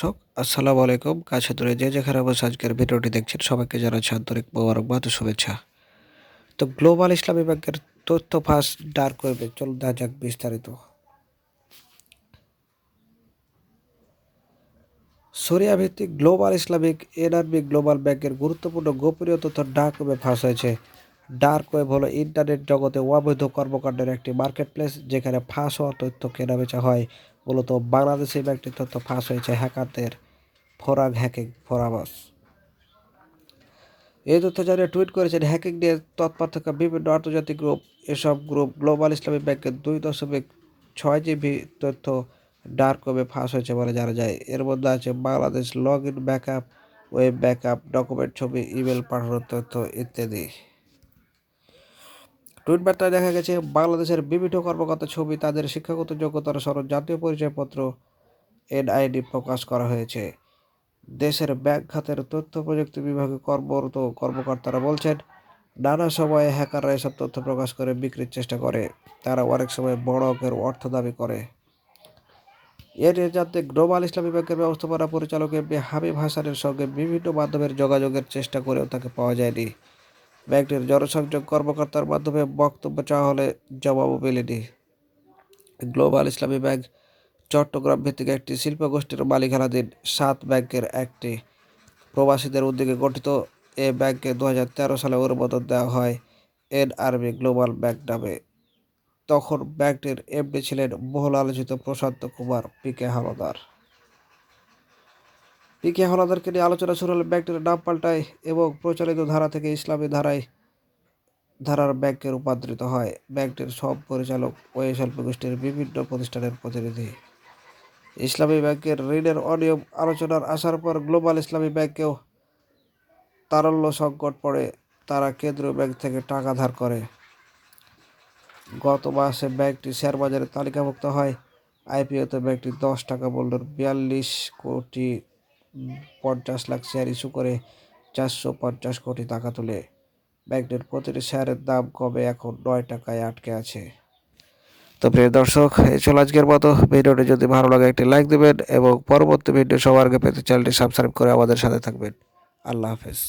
দর্শক, আসসালামু আলাইকুম। কাছে দূরে যে যেখানে বসে আজকের ভিডিওটি দেখছেন সবাইকে জানাচ্ছি আন্তরিক মোবারকবাদ ও শুভেচ্ছা। তো গ্লোবাল ইসলামী ব্যাংকের তথ্য ফাঁস ডার্ক ওয়েবে, চলুন দেখা যাক বিস্তারিত। সরিয়া ভিত্তিক গ্লোবাল ইসলামিক এনআরবি গ্লোবাল ব্যাংকের গুরুত্বপূর্ণ গোপনীয় তথ্য ডার্ক ওয়েবে ফাঁস হয়েছে। ডার্ক ওয়েব হলো ইন্টারনেট জগতে অবৈধ কর্মকাণ্ডের একটি মার্কেটপ্লেস, যেখানে ফাঁস হওয়া তথ্য কেনাবেচা হয়। মূলত বাংলাদেশি ব্যাংকটির তথ্য ফাঁস হয়েছে হ্যাকারদের ফরাগ হ্যাকিং ফোরামস। এই তথ্য জানিয়ে টুইট করেছেন হ্যাকিং নিয়ে তৎপর থাকা বিভিন্ন আন্তর্জাতিক গ্রুপ। এসব গ্রুপ গ্লোবাল ইসলামী ব্যাংকের 2.6 জিবি তথ্য ডার্ক ওয়েবে ফাঁস হয়েছে বলে জানা যায়। এর মধ্যে আছে Bangladesh log in backup, web backup, document, ছবি, ইমেল পাঠানোর তথ্য ইত্যাদি। টুইট বার্তায় দেখা গেছে বাংলাদেশের বিভিন্ন কর্মকর্তার ছবি, তাদের শিক্ষাগত যোগ্যতার সনদ, জাতীয় পরিচয়পত্র, এনআইডি প্রকাশ করা হয়েছে। দেশের ব্যাংক খাতের তথ্য প্রযুক্তি বিভাগে কর্মরত কর্মকর্তারা বলছেন, নানা সময়ে হ্যাকাররা এসব তথ্য প্রকাশ করে বিক্রির চেষ্টা করে। তারা অনেক সময় বড় অঙ্কের অর্থ দাবি করে। এর জানতে গ্লোবাল ইসলামী ব্যাংকের ব্যবস্থাপনা পরিচালক এমপি হাবিব হাসানের সঙ্গে বিভিন্ন মাধ্যমের যোগাযোগের চেষ্টা করেও তাকে পাওয়া যায়নি। ব্যাংকটির জনসংযোগ কর্মকর্তার মাধ্যমে বক্তব্য চাওয়া হলে জবাবও মেলেনি। গ্লোবাল ইসলামী ব্যাংক চট্টগ্রাম ভিত্তিক একটি শিল্পগোষ্ঠীর মালিকানাধীন 7 ব্যাংকের একটি। প্রবাসীদের উদ্যোগে গঠিত এ ব্যাংকে 2013 সালে অনুমোদন দেওয়া হয় এনআরবি গ্লোবাল ব্যাংক নামে। তখন ব্যাংকটির এমডি ছিলেন বহুল আলোচিত প্রশান্ত কুমার পিকে হাওলাদার। পিকে হাওলাদারকে নিয়ে আলোচনা শুরু হলে ব্যাংকটির নাম পাল্টায় এবং প্রচলিত ধারা থেকে ইসলামী ধারার ব্যাংকে রূপান্তরিত হয়। ব্যাংকটির সব পরিচালক ওই শিল্পগোষ্ঠীর বিভিন্ন প্রতিষ্ঠানের প্রতিনিধি। ইসলামী ব্যাংকের ঋণের অনিয়ম আলোচনার আসার পর গ্লোবাল ইসলামী ব্যাংকেও তারল্য সংকট পড়ে। তারা কেন্দ্রীয় ব্যাংক থেকে টাকা ধার করে। গত মাসে ব্যাংকটি শেয়ারবাজারে তালিকাভুক্ত হয়। আইপিওতে ব্যাংকটি 10 টাকা মূল্যের 42,50,00,000 শেয়ার ইস্যু করে 450 কোটি টাকা তুলে। ব্যাংকটির প্রতিটি শেয়ারের দাম কমে এখন 9 টাকায় আটকে আছে। তো প্রিয় দর্শক, এই ছিল আজকের মতো। ভিডিওটি যদি ভালো লাগে একটি লাইক দেবেন এবং পরবর্তী ভিডিও সবার আগে পেতে চ্যানেলটি সাবস্ক্রাইব করে আমাদের সাথে থাকবেন। আল্লাহ হাফেজ।